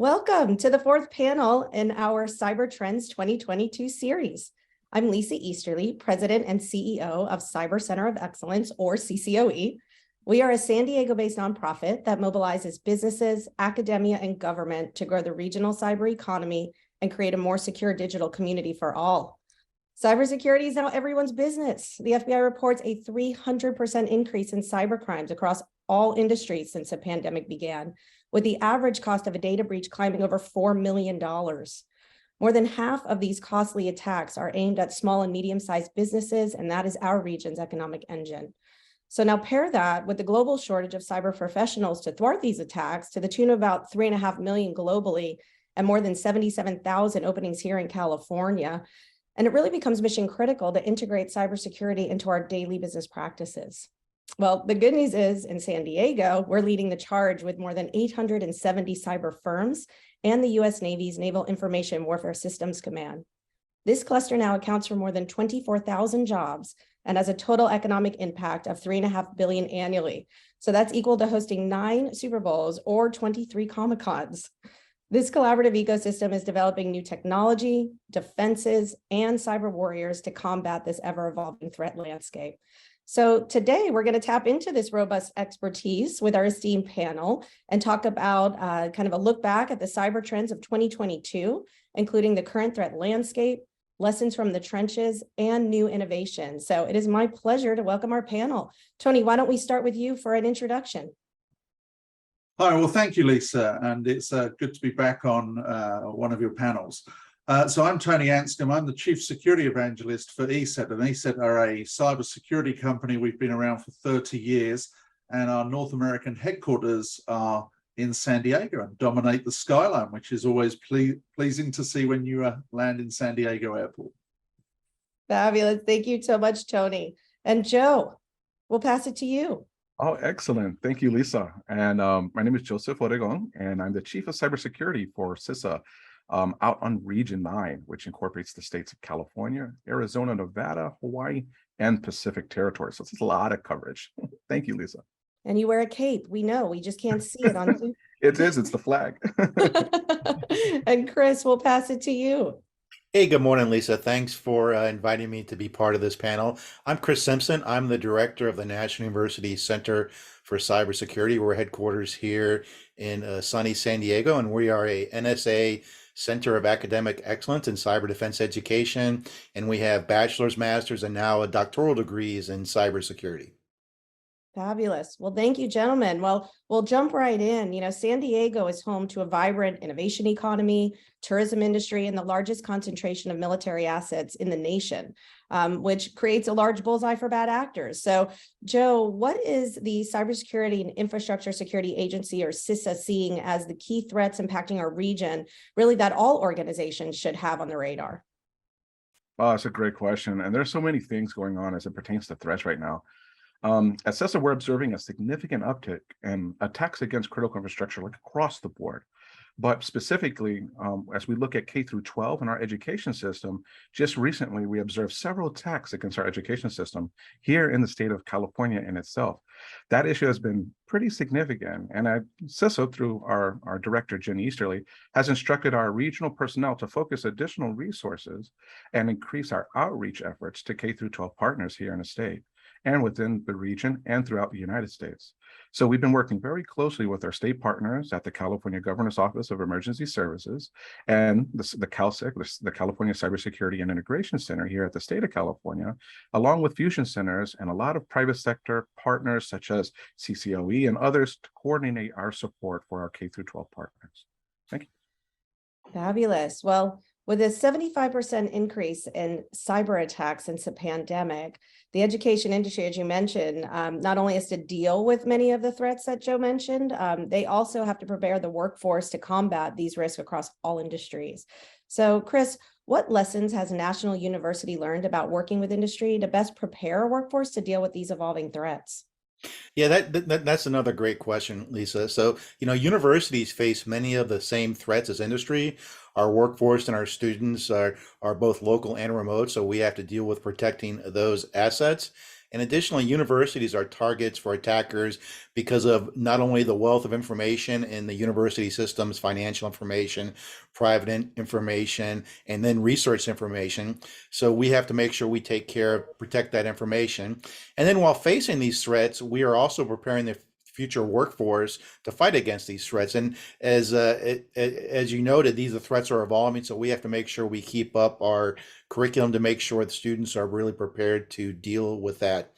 Welcome to the fourth panel in our Cyber Trends 2022 series. I'm Lisa Easterly, President and CEO of Cyber Center of Excellence, or CCOE. We are a San Diego-based nonprofit that mobilizes businesses, academia, and government to grow the regional cyber economy and create a more secure digital community for all. Cybersecurity is now everyone's business. The FBI reports a 300% increase in cyber crimes across all industries since the pandemic began, with the average cost of a data breach climbing over $4 million. More than half of these costly attacks are aimed at small and medium-sized businesses, and that is our region's economic engine. So now pair that with the global shortage of cyber professionals to thwart these attacks to the tune of about 3.5 million globally and more than 77,000 openings here in California. And it really becomes mission critical to integrate cybersecurity into our daily business practices. Well, the good news is in San Diego, we're leading the charge with more than 870 cyber firms and the U.S. Navy's Naval Information Warfare Systems Command. This cluster now accounts for more than 24,000 jobs and has a total economic impact of $3.5 billion annually. So that's equal to hosting 9 Super Bowls or 23 Comic-Cons. This collaborative ecosystem is developing new technology, defenses, and cyber warriors to combat this ever-evolving threat landscape. So today we're going to tap into this robust expertise with our esteemed panel and talk about kind of a look back at the cyber trends of 2022, including the current threat landscape, lessons from the trenches, and new innovations. So it is my pleasure to welcome our panel. Tony, why don't we start with you for an introduction? Hi, well, thank you, Lisa, and it's good to be back on one of your panels. So I'm Tony Anscombe. I'm the Chief Security Evangelist for ESET, and ESET are a cybersecurity company. We've been around for 30 years, and our North American headquarters are in San Diego and dominate the skyline, which is always pleasing to see when you land in San Diego Airport. Fabulous. Thank you so much, Tony. And Joe, we'll pass it to you. Oh, excellent. Thank you, Lisa. And my name is Joseph Oregon, and I'm the Chief of Cybersecurity for CISA out on Region 9, which incorporates the states of California, Arizona, Nevada, Hawaii, and Pacific Territory. So it's a lot of coverage. Thank you, Lisa. And you wear a cape. We know. We just can't see it on Zoom. It is. It's the flag. And Chris, we'll pass it to you. Hey, good morning, Lisa. Thanks for inviting me to be part of this panel. I'm Chris Simpson. I'm the director of the National University Center for Cybersecurity. We're headquarters here in sunny San Diego, and we are a NSA Center of Academic Excellence in Cyber Defense Education, and we have bachelor's, master's, and now doctoral degrees in cybersecurity. Fabulous. Well, thank you, gentlemen. Well, we'll jump right in. You know, San Diego is home to a vibrant innovation economy, tourism industry, and the largest concentration of military assets in the nation, which creates a large bullseye for bad actors. So, Joe, what is the Cybersecurity and Infrastructure Security Agency, or CISA, seeing as the key threats impacting our region, really that all organizations should have on the radar? Oh, that's a great question. And there's so many things going on as it pertains to threats right now. At CISA, we're observing a significant uptick in attacks against critical infrastructure, like across the board. But specifically, as we look at K through 12 in our education system, just recently we observed several attacks against our education system here in the state of California in itself. That issue has been pretty significant. And CISA, through our director, Jen Easterly, has instructed our regional personnel to focus additional resources and increase our outreach efforts to K through 12 partners here in the state, and within the region and throughout the United States. So we've been working very closely with our state partners at the California Governor's Office of Emergency Services and the CalSec, the California Cybersecurity and Integration Center here at the state of California, along with fusion centers and a lot of private sector partners such as CCOE and others to coordinate our support for our K through 12 partners. Thank you. Fabulous. Well, with a 75% increase in cyber attacks since the pandemic, the education industry, as you mentioned, not only has to deal with many of the threats that Joe mentioned, they also have to prepare the workforce to combat these risks across all industries. So, Chris, what lessons has National University learned about working with industry to best prepare a workforce to deal with these evolving threats? Yeah, that's another great question, Lisa. So, universities face many of the same threats as industry. Our workforce and our students are both local and remote, so we have to deal with protecting those assets. And additionally, universities are targets for attackers because of not only the wealth of information in the university systems, financial information, private information, and then research information. So we have to make sure we take care of, protect that information. And then while facing these threats, we are also preparing the future workforce to fight against these threats. And as you noted, these threats are evolving, so we have to make sure we keep up our curriculum to make sure the students are really prepared to deal with that.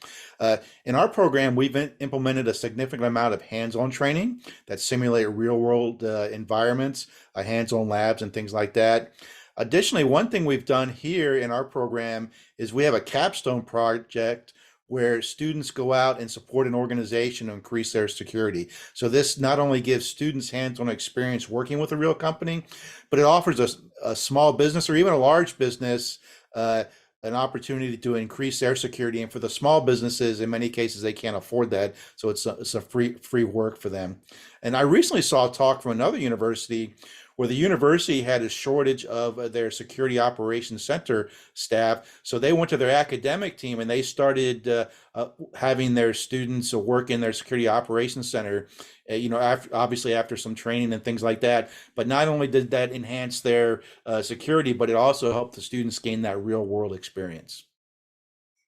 In our program, we've implemented a significant amount of hands-on training that simulate real-world environments, hands-on labs, and things like that. Additionally, one thing we've done here in our program is we have a capstone project where students go out and support an organization to increase their security. So this not only gives students hands-on experience working with a real company, but it offers a small business or even a large business an opportunity to increase their security. And for the small businesses, in many cases, they can't afford that. So it's a free work for them. And I recently saw a talk from another university where the university had a shortage of their security operations center staff. So they went to their academic team and they started having their students work in their security operations center, obviously after some training and things like that. But not only did that enhance their security, but it also helped the students gain that real world experience.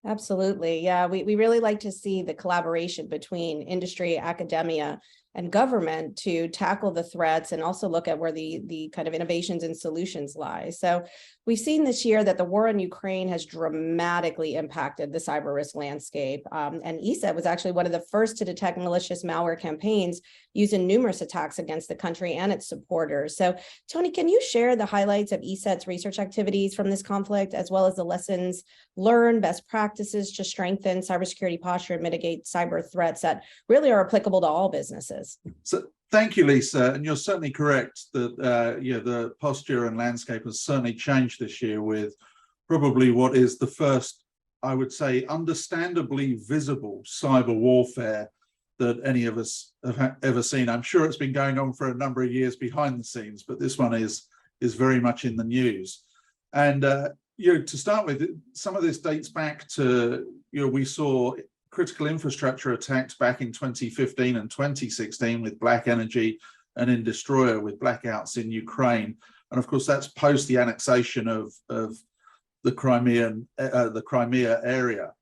Absolutely. Yeah, we really like to see the collaboration between industry, academia, and government to tackle the threats and also look at where the kind of innovations and solutions lie. So we've seen this year that the war in Ukraine has dramatically impacted the cyber risk landscape. And ESET was actually one of the first to detect malicious malware campaigns used in numerous attacks against the country and its supporters. So Tony, can you share the highlights of ESET's research activities from this conflict, as well as the lessons learned, best practices to strengthen cybersecurity posture and mitigate cyber threats that really are applicable to all businesses? So thank you, Lisa. And you're certainly correct that the posture and landscape has certainly changed this year with probably what is the first, I would say, understandably visible cyber warfare that any of us have ever seen. I'm sure it's been going on for a number of years behind the scenes, but this one is very much in the news. And to start with, some of this dates back to we saw critical infrastructure attacked back in 2015 and 2016 with Black Energy and in Destroyer with blackouts in Ukraine. And of course, that's post the annexation of the Crimea area.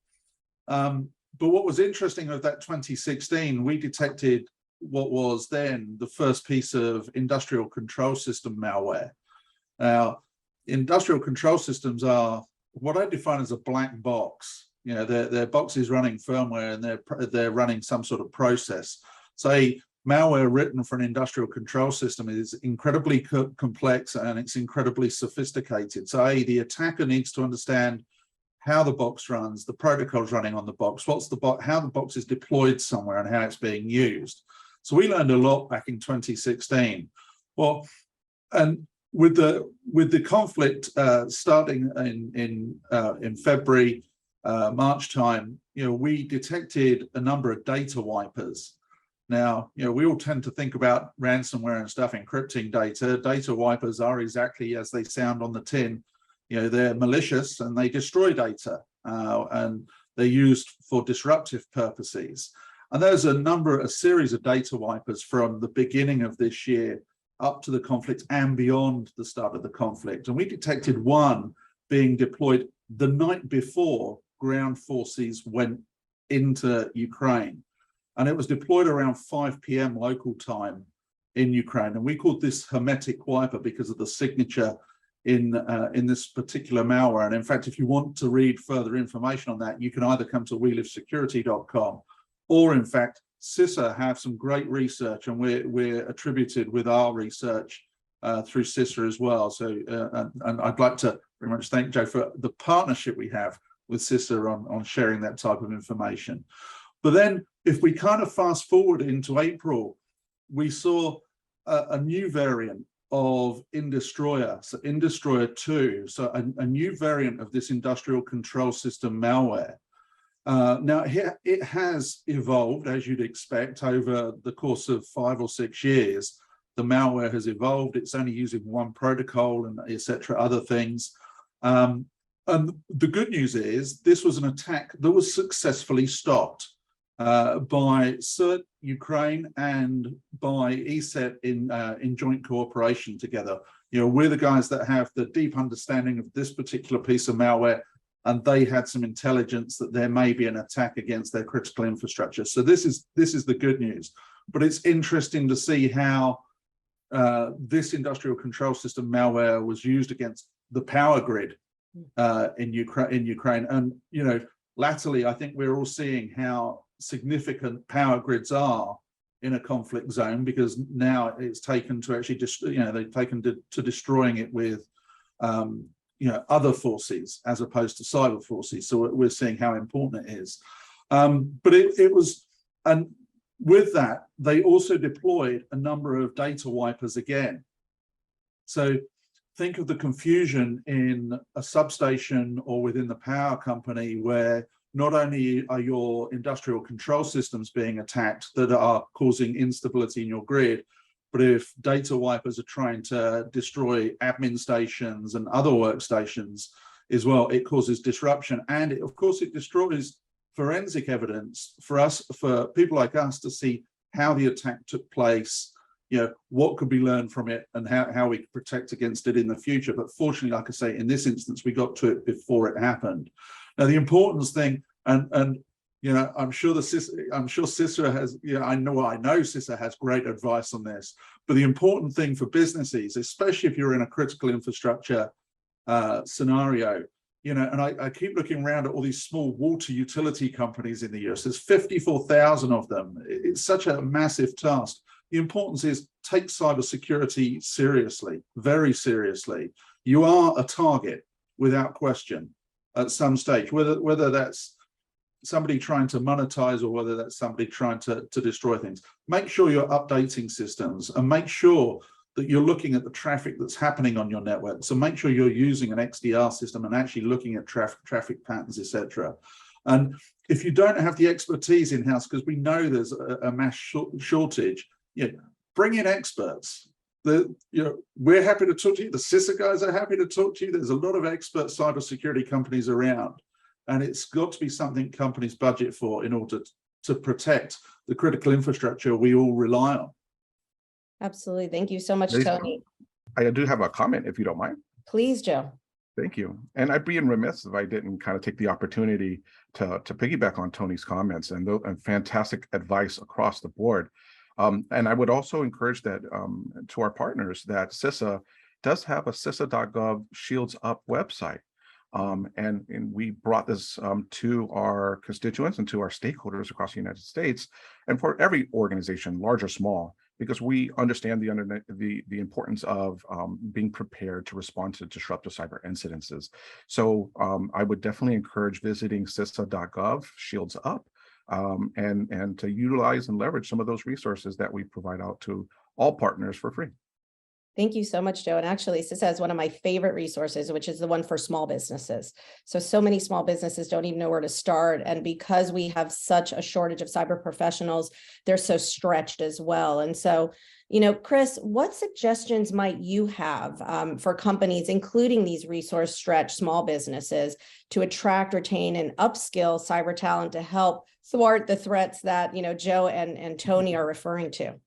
But what was interesting of that 2016, we detected what was then the first piece of industrial control system malware. Now, industrial control systems are what I define as a black box. Their box is running firmware and they're running some sort of process. So malware written for an industrial control system is incredibly complex and it's incredibly sophisticated. So the attacker needs to understand how the box runs, the protocols running on the box, how the box is deployed somewhere and how it's being used. So we learned a lot back in 2016. Well, and with the conflict starting in February, March time, we detected a number of data wipers. Now, we all tend to think about ransomware and stuff encrypting data. Data wipers are exactly as they sound on the tin. They're malicious and they destroy data, and they're used for disruptive purposes. And there's a series of data wipers from the beginning of this year up to the conflict and beyond the start of the conflict. And we detected one being deployed the night before ground forces went into Ukraine. And it was deployed around 5 p.m. local time in Ukraine. And we called this hermetic wiper because of the signature in this particular malware. And in fact, if you want to read further information on that, you can either come to welivesecurity.com or in fact, CISA have some great research, and we're attributed with our research through CISA as well. So, and I'd like to very much thank Joe for the partnership we have with CISA on sharing that type of information. But then if we kind of fast forward into April, we saw a new variant of Indestroyer, so Indestroyer 2, so a new variant of this industrial control system malware. Now, it has evolved, as you'd expect, over the course of 5 or 6 years. The malware has evolved. It's only using one protocol and et cetera, other things. And the good news is this was an attack that was successfully stopped by CERT Ukraine and by ESET in joint cooperation together. You know, we're the guys that have the deep understanding of this particular piece of malware, and they had some intelligence that there may be an attack against their critical infrastructure. So this is the good news. But it's interesting to see how this industrial control system malware was used against the power grid in Ukraine. And, you know, latterly, I think we're all seeing how significant power grids are in a conflict zone, because now it's taken to actually just, you know, they've taken to destroying it with, you know, other forces as opposed to cyber forces. So we're seeing how important it is. But it was, and with that, they also deployed a number of data wipers again. So think of the confusion in a substation or within the power company, where not only are your industrial control systems being attacked that are causing instability in your grid, but if data wipers are trying to destroy admin stations and other workstations as well, it causes disruption. And of course, it destroys forensic evidence for us, for people like us, to see how the attack took place, you know, what could be learned from it, and how we could protect against it in the future. But fortunately, like I say, in this instance, we got to it before it happened. Now, the importance thing, and you know, I'm sure CISA has, you know, I know CISA has great advice on this. But the important thing for businesses, especially if you're in a critical infrastructure scenario, you know, and I keep looking around at all these small water utility companies in the US. There's 54,000 of them. It's such a massive task. The importance is take cybersecurity seriously, very seriously. You are a target without question at some stage, whether that's somebody trying to monetize or whether that's somebody trying to destroy things. Make sure you're updating systems, and make sure that you're looking at the traffic that's happening on your network. So make sure you're using an XDR system and actually looking at traffic patterns, etc. And if you don't have the expertise in-house, because we know there's a mass shortage, you know, bring in experts. You know, we're happy to talk to you. The CISA guys are happy to talk to you. There's a lot of expert cybersecurity companies around, and it's got to be something companies budget for in order to protect the critical infrastructure we all rely on. Absolutely. Thank you so much, Lisa, Tony. I do have a comment, if you don't mind. Please, Joe. Thank you. And I'd be remiss if I didn't kind of take the opportunity to piggyback on Tony's comments and fantastic advice across the board. And I would also encourage that to our partners that CISA does have a CISA.gov Shields Up website. And we brought this to our constituents and to our stakeholders across the United States, and for every organization, large or small, because we understand the importance of being prepared to respond to disruptive cyber incidences. So I would definitely encourage visiting CISA.gov Shields Up and to utilize and leverage some of those resources that we provide out to all partners for free. Thank you so much, Joe. And actually, CISA has one of my favorite resources, which is the one for small businesses. So many small businesses don't even know where to start. And because we have such a shortage of cyber professionals, they're so stretched as well. And so, you know, Chris, what suggestions might you have for companies, including these resource-stretched small businesses, to attract, retain, and upskill cyber talent to help thwart the threats that, you know, Joe and Tony are referring to?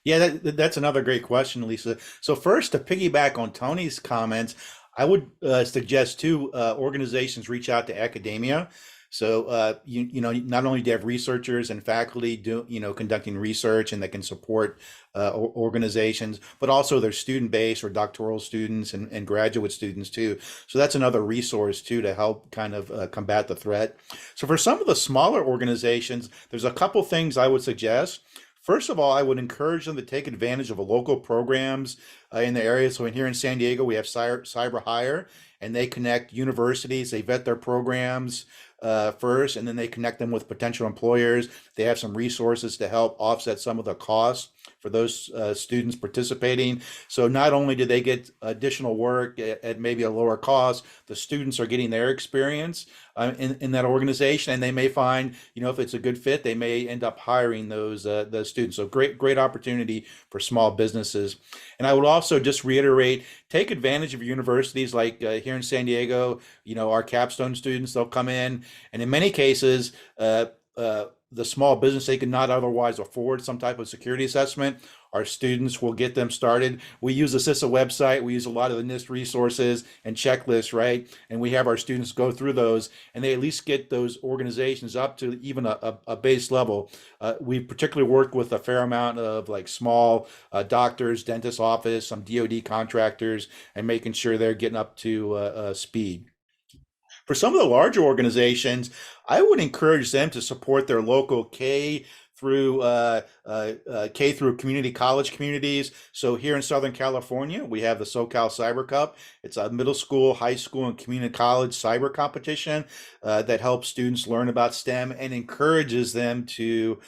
Yeah, that's another great question, Lisa. So first, to piggyback on Tony's comments, I would suggest too, organizations reach out to academia. So you know, not only do you have researchers and faculty conducting research and that can support organizations, but also their student base or doctoral students and graduate students too. So that's another resource too to help kind of combat the threat. So for some of the smaller organizations, there's a couple things I would suggest. First of all, I would encourage them to take advantage of local programs in the area. So here in San Diego, we have Cyber Hire, and they connect universities. They vet their programs first, and then they connect them with potential employers. They have some resources to help offset some of the costs. for those students participating. So not only do they get additional work at maybe a lower cost, the students are getting their experience in that organization, and they may find, if it's a good fit, they may end up hiring those students. So great opportunity for small businesses. And I would also just reiterate, take advantage of universities like here in San Diego. Our capstone students, they'll come in, and in many cases, the small business, they could not otherwise afford some type of security assessment. Our students will get them started. We use the CISA website. We use a lot of the NIST resources and checklists, right? And we have our students go through those, and they at least get those organizations up to even a base level. We particularly work with a fair amount of like small doctors, dentist office, some DoD contractors, and making sure they're getting up to speed. For some of the larger organizations, I would encourage them to support their local K through community college communities. So here in Southern California, we have the SoCal Cyber Cup. It's a middle school, high school, and community college cyber competition that helps students learn about STEM and encourages them to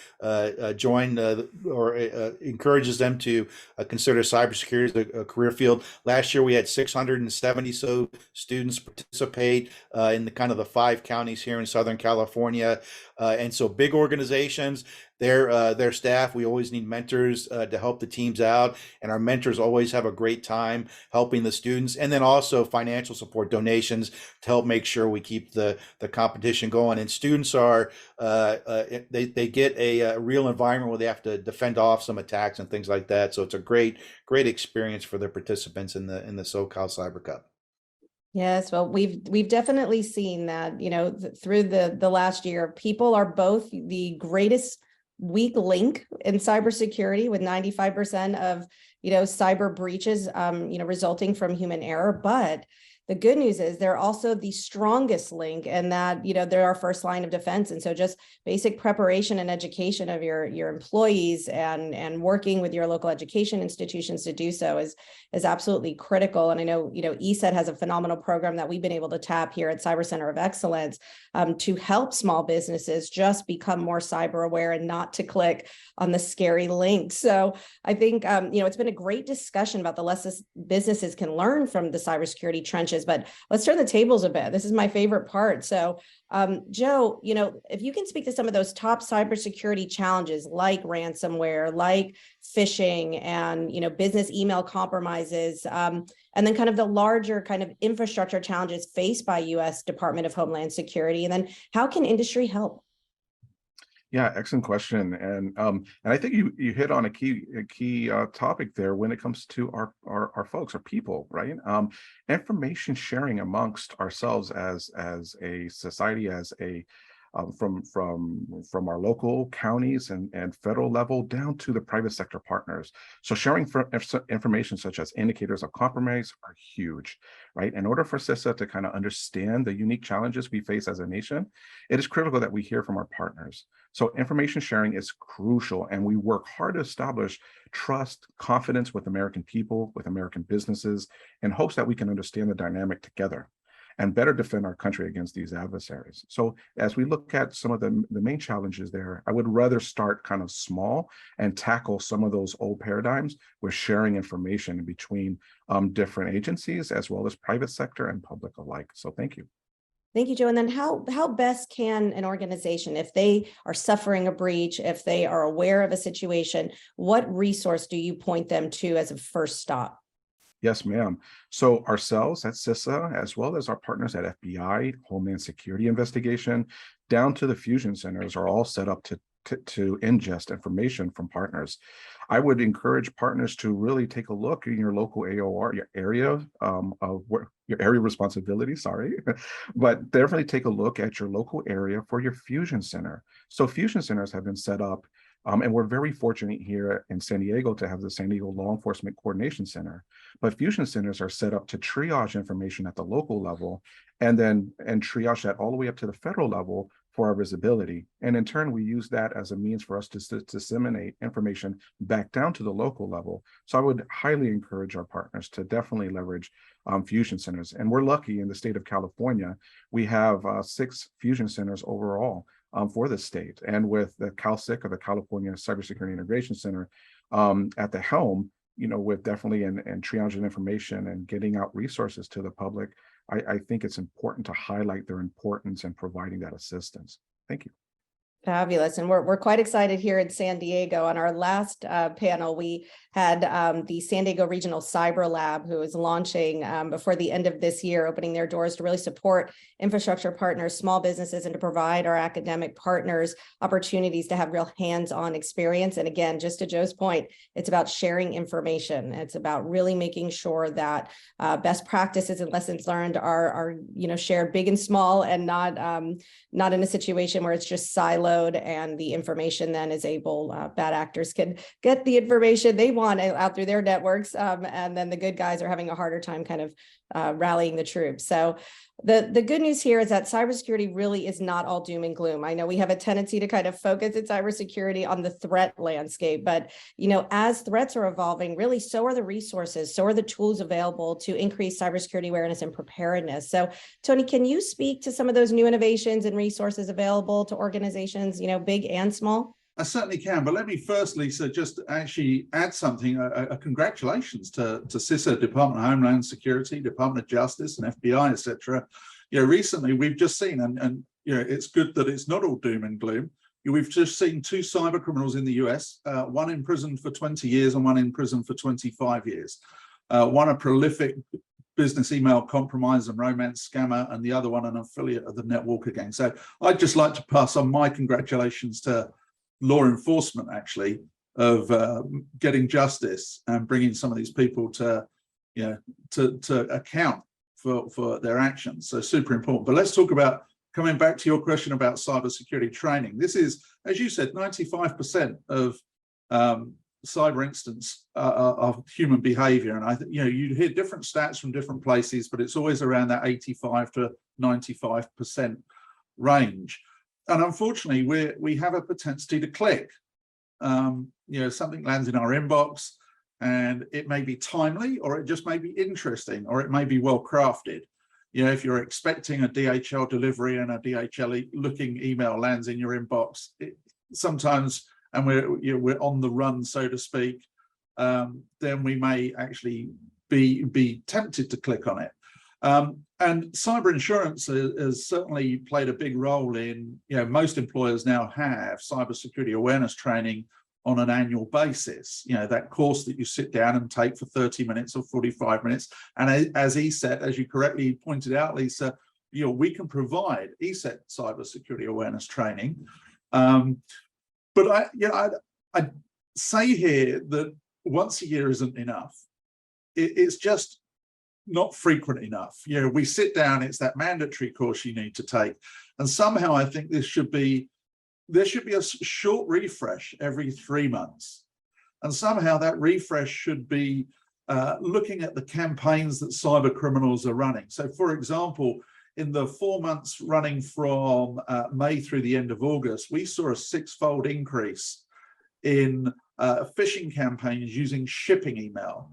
join or encourages them to consider cybersecurity as a career field. Last year, we had 670 so students participate in the kind of the 5 counties here in Southern California. And so big organizations, their staff, we always need mentors to help the teams out, and our mentors always have a great time helping the students, and then also financial support, donations to help make sure we keep the competition going. And students are they get a real environment where they have to defend off some attacks and things like that. So it's a great experience for the participants in the SoCal Cyber Cup. Yes, well, we've definitely seen that, through the last year, people are both the greatest weak link in cybersecurity, with 95% of, cyber breaches, resulting from human error. But the good news is they're also the strongest link, and that, they're our first line of defense. And so just basic preparation and education of your employees and working with your local education institutions to do so is absolutely critical. And I know, ESET has a phenomenal program that we've been able to tap here at Cyber Center of Excellence to help small businesses just become more cyber aware and not to click on the scary link. So I think, it's been a great discussion about the lessons businesses can learn from the cybersecurity trenches, but let's turn the tables a bit. This is my favorite part. So Joe, if you can speak to some of those top cybersecurity challenges like ransomware, like phishing, and, business email compromises, and then kind of the larger kind of infrastructure challenges faced by U.S. Department of Homeland Security, and then how can industry help? Yeah, excellent question, and I think you hit on a key topic there when it comes to our folks, our people, right? Information sharing amongst ourselves as a society, as a from our local counties and federal level down to the private sector partners. So sharing information such as indicators of compromise are huge, right? In order for CISA to kind of understand the unique challenges we face as a nation, it is critical that we hear from our partners. So information sharing is crucial, and we work hard to establish trust, confidence with American people, with American businesses, in hopes that we can understand the dynamic together and better defend our country against these adversaries. So as we look at some of the main challenges there, I would rather start kind of small and tackle some of those old paradigms with sharing information between different agencies, as well as private sector and public alike. So thank you. Thank you, Joe. And then how best can an organization, if they are suffering a breach, if they are aware of a situation, what resource do you point them to as a first stop? Yes, ma'am. So ourselves at CISA, as well as our partners at FBI, Homeland Security Investigation, down to the fusion centers, are all set up to ingest information from partners. I would encourage partners to really take a look in your local AOR, your area of your area responsibility, but definitely take a look at your local area for your fusion center. So fusion centers have been set up, and we're very fortunate here in San Diego to have the San Diego Law Enforcement Coordination Center. But fusion centers are set up to triage information at the local level, and triage that all the way up to the federal level for our visibility. And in turn, we use that as a means for us to disseminate information back down to the local level. So I would highly encourage our partners to definitely leverage fusion centers. And we're lucky in the state of California, we have 6 fusion centers overall for the state. And with the CalCIC, or the California Cybersecurity Integration Center, at the helm, with definitely and triaging information and getting out resources to the public, I think it's important to highlight their importance in providing that assistance. Thank you. Fabulous. And we're quite excited here in San Diego. On our last panel, we had the San Diego Regional Cyber Lab, who is launching before the end of this year, opening their doors to really support infrastructure partners, small businesses, and to provide our academic partners opportunities to have real hands-on experience. And again, just to Joe's point, it's about sharing information. It's about really making sure that best practices and lessons learned are shared big and small, and not in a situation where it's just siloed and the information then is able, bad actors can get the information they want out through their networks, and then the good guys are having a harder time kind of rallying the troops. So the good news here is that cybersecurity really is not all doom and gloom. I know we have a tendency to kind of focus in cybersecurity on the threat landscape, but as threats are evolving, really so are the resources, so are the tools available to increase cybersecurity awareness and preparedness. So Tony, can you speak to some of those new innovations and resources available to organizations, big and small? I certainly can, but let me first, Lisa, just actually add something. Congratulations to CISA, Department of Homeland Security, Department of Justice, and FBI, etc. Recently we've just seen, and it's good that it's not all doom and gloom. We've just seen 2 cyber criminals in the US, one imprisoned for 20 years and one in prison for 25 years. One a prolific business email compromise and romance scammer, and the other one an affiliate of the Netwalker gang. So I'd just like to pass on my congratulations to law enforcement, actually, of getting justice and bringing some of these people to account for their actions. So super important. But let's talk about, coming back to your question about cybersecurity training. This is, as you said, 95% of cyber incidents are human behavior. And I think, you hear different stats from different places, but it's always around that 85 to 95% range. And unfortunately, we have a propensity to click. Something lands in our inbox and it may be timely, or it just may be interesting, or it may be well crafted. If you're expecting a DHL delivery and a DHL looking email lands in your inbox, sometimes, and we're on the run, so to speak, then we may actually be tempted to click on it. And cyber insurance has certainly played a big role in, most employers now have cybersecurity awareness training on an annual basis. That course that you sit down and take for 30 minutes or 45 minutes. And as ESET, as you correctly pointed out, Lisa, we can provide ESET cybersecurity awareness training. But I say here that once a year isn't enough. It's just not frequent enough. We sit down, it's that mandatory course you need to take. And somehow I think there should be a short refresh every 3 months. And somehow that refresh should be looking at the campaigns that cyber criminals are running. So for example, in the 4 months running from May through the end of August, we saw a 6-fold increase in phishing campaigns using shipping email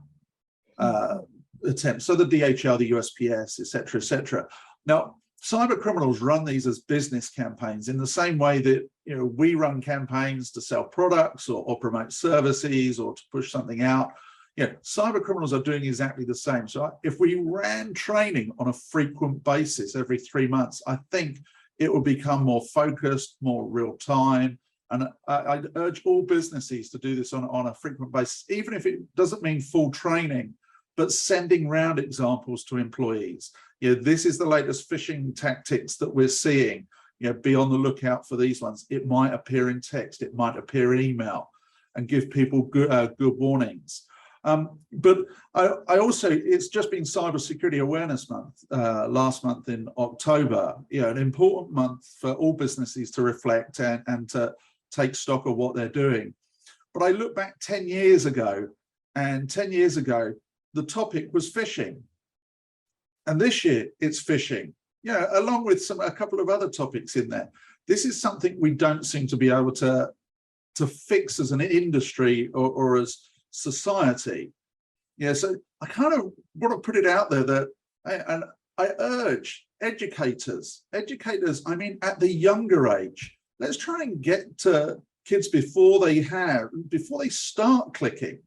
attempts. So the DHL, the USPS, etc., etc. Now, cyber criminals run these as business campaigns in the same way that we run campaigns to sell products or promote services or to push something out. Cyber criminals are doing exactly the same. So if we ran training on a frequent basis every 3 months, I think it would become more focused, more real time. And I'd urge all businesses to do this on a frequent basis, even if it doesn't mean full training, but sending round examples to employees. This is the latest phishing tactics that we're seeing. Be on the lookout for these ones. It might appear in text, it might appear in email, and give people good warnings. But I also, it's just been Cybersecurity Awareness Month last month in October. An important month for all businesses to reflect and to take stock of what they're doing. But I look back 10 years ago, and 10 years ago, the topic was phishing. And this year it's phishing, along with a couple of other topics in there. This is something we don't seem to be able to fix as an industry or as society. So I kind of want to put it out there that, and I urge educators, I mean, at the younger age, let's try and get to kids before they start clicking,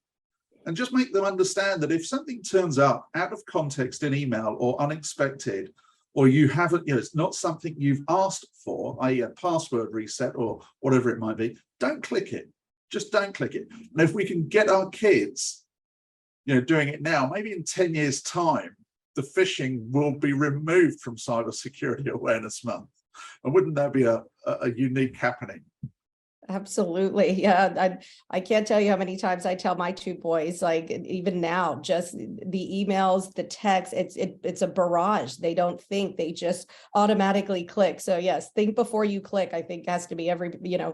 and just make them understand that if something turns up out of context in email or unexpected, or you haven't, it's not something you've asked for, i.e. a password reset or whatever it might be, don't click it. Just don't click it. And if we can get our kids, doing it now, maybe in 10 years' time, the phishing will be removed from Cybersecurity Awareness Month. And wouldn't that be a unique happening? Absolutely. Yeah. I can't tell you how many times I tell my two boys, like even now, just the emails, the text, it's a barrage. They don't think, they just automatically click. So yes, think before you click, I think has to be every,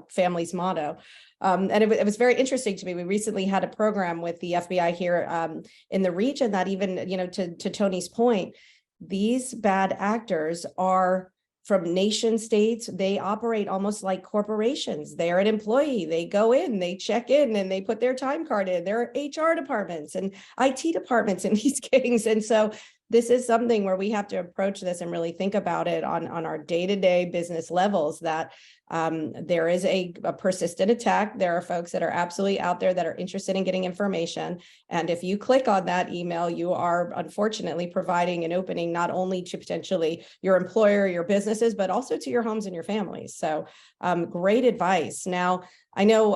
family's motto. And it was very interesting to me. We recently had a program with the FBI here in the region that even, to Tony's point, these bad actors are from nation states. They operate almost like corporations. They're an employee. They go in, they check in, and they put their time card in. There are HR departments and IT departments in these gangs. And so this is something where we have to approach this and really think about it on our day-to-day business levels, that there is a persistent attack. There are folks that are absolutely out there that are interested in getting information. And if you click on that email, you are unfortunately providing an opening not only to potentially your employer, your businesses, but also to your homes and your families. So great advice. Now, I know,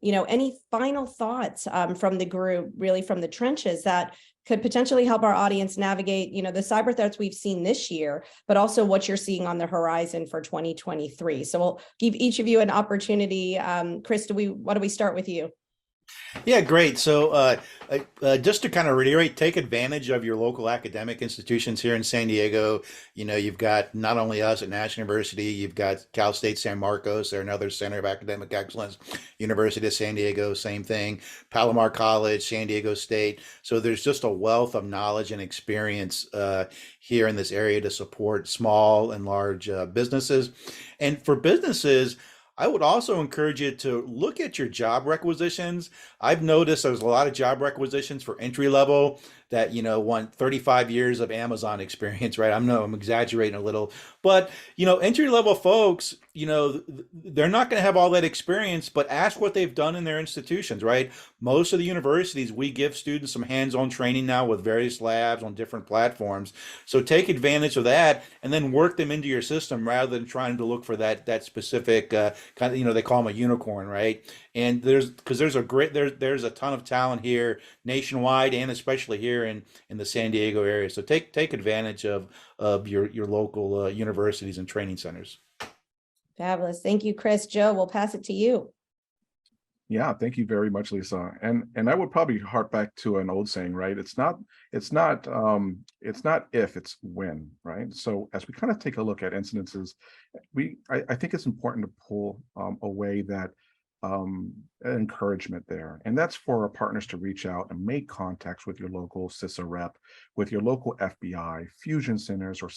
any final thoughts from the group, really from the trenches, that could potentially help our audience navigate, the cyber threats we've seen this year, but also what you're seeing on the horizon for 2023. So we'll give each of you an opportunity. Chris, why don't we start with you? Yeah, great. So just to kind of reiterate, take advantage of your local academic institutions here in San Diego. You've got not only us at National University, you've got Cal State San Marcos, they're another center of academic excellence. University of San Diego, same thing. Palomar College, San Diego State. So there's just a wealth of knowledge and experience here in this area to support small and large businesses. And for businesses, I would also encourage you to look at your job requisitions. I've noticed there's a lot of job requisitions for entry level that, want 35 years of Amazon experience, right? I'm exaggerating a little, but, entry level folks, they're not going to have all that experience, but ask what they've done in their institutions, right? Most of the universities, we give students some hands-on training now with various labs on different platforms. So take advantage of that and then work them into your system rather than trying to look for that specific kind of, they call them a unicorn, right? And there's a ton of talent here nationwide and especially here in the San Diego area. So take advantage of your local universities and training centers. Fabulous. Thank you, Chris. Joe, we'll pass it to you. Yeah, thank you very much, Lisa. And I would probably hark back to an old saying, right? It's not if, it's when, right? So as we kind of take a look at incidences, I think it's important to pull away that encouragement there. And that's for our partners to reach out and make contacts with your local CISA rep, with your local FBI, fusion centers, or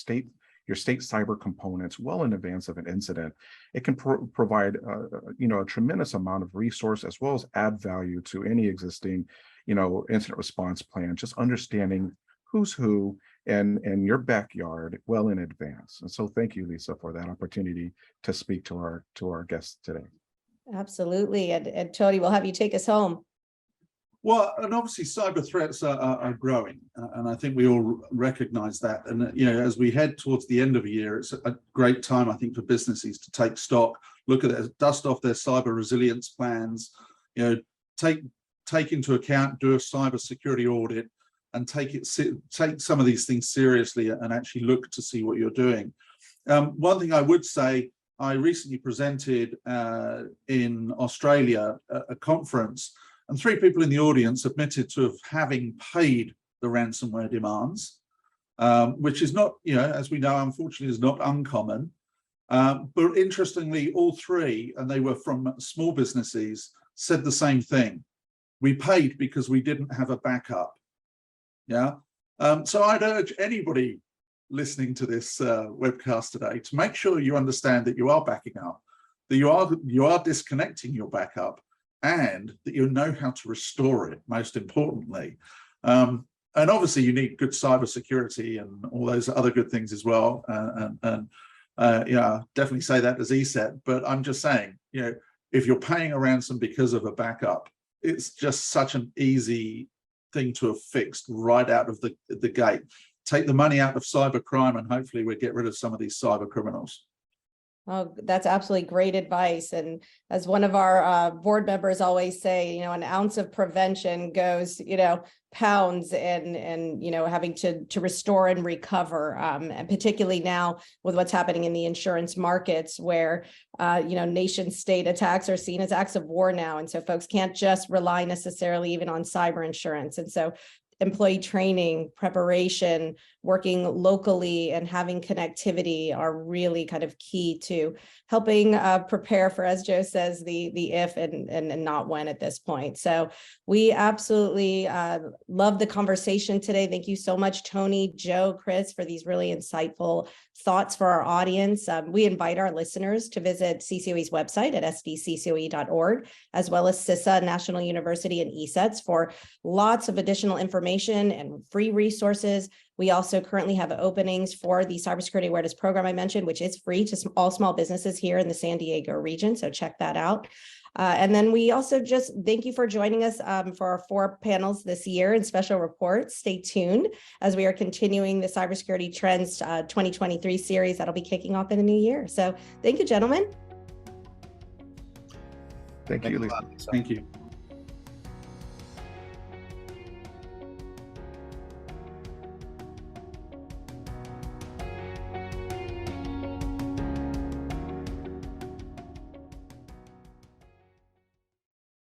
your state cyber components well in advance of an incident. It can provide a tremendous amount of resource as well as add value to any existing incident response plan, just understanding who's who and your backyard well in advance. And so thank you, Lisa, for that opportunity to speak to our guests today. Absolutely. And Tony, we'll have you take us home. Well, and obviously cyber threats are growing, and I think we all recognize that. And as we head towards the end of the year, it's a great time, I think, for businesses to take stock, look at it, dust off their cyber resilience plans, take into account, do a cyber security audit, and take some of these things seriously and actually look to see what you're doing. One thing I would say, I recently presented in Australia a conference, and 3 people in the audience admitted to having paid the ransomware demands, which is not, as we know, unfortunately, is not uncommon. But interestingly, all 3, and they were from small businesses, said the same thing. We paid because we didn't have a backup. Yeah. So I'd urge anybody listening to this webcast today to make sure you understand that you are backing up, that you are disconnecting your backup, and that you know how to restore it, most importantly. And obviously you need good cybersecurity and all those other good things as well. Definitely say that as ESET, but I'm just saying, if you're paying a ransom because of a backup, it's just such an easy thing to have fixed right out of the gate. Take the money out of cybercrime, and hopefully we get rid of some of these cyber criminals. Oh, that's absolutely great advice. And as one of our board members always say, an ounce of prevention goes, pounds and having to restore and recover. And particularly now with what's happening in the insurance markets where, nation state attacks are seen as acts of war now. And so folks can't just rely necessarily even on cyber insurance. And so employee training, preparation, working locally and having connectivity are really kind of key to helping prepare for, as Joe says, the if and not when at this point. So we absolutely love the conversation today. Thank you so much, Tony, Joe, Chris, for these really insightful thoughts for our audience. We invite our listeners to visit CCOE's website at sdccoe.org, as well as CISA, National University, and ESETs for lots of additional information and free resources. We also currently have openings for the Cybersecurity Awareness Program I mentioned, which is free to all small businesses here in the San Diego region. So check that out. And then we also just thank you for joining us for our 4 panels this year and special reports. Stay tuned as we are continuing the Cybersecurity Trends 2023 series that'll be kicking off in the new year. So thank you, gentlemen. Thank you, Lisa. Thank you.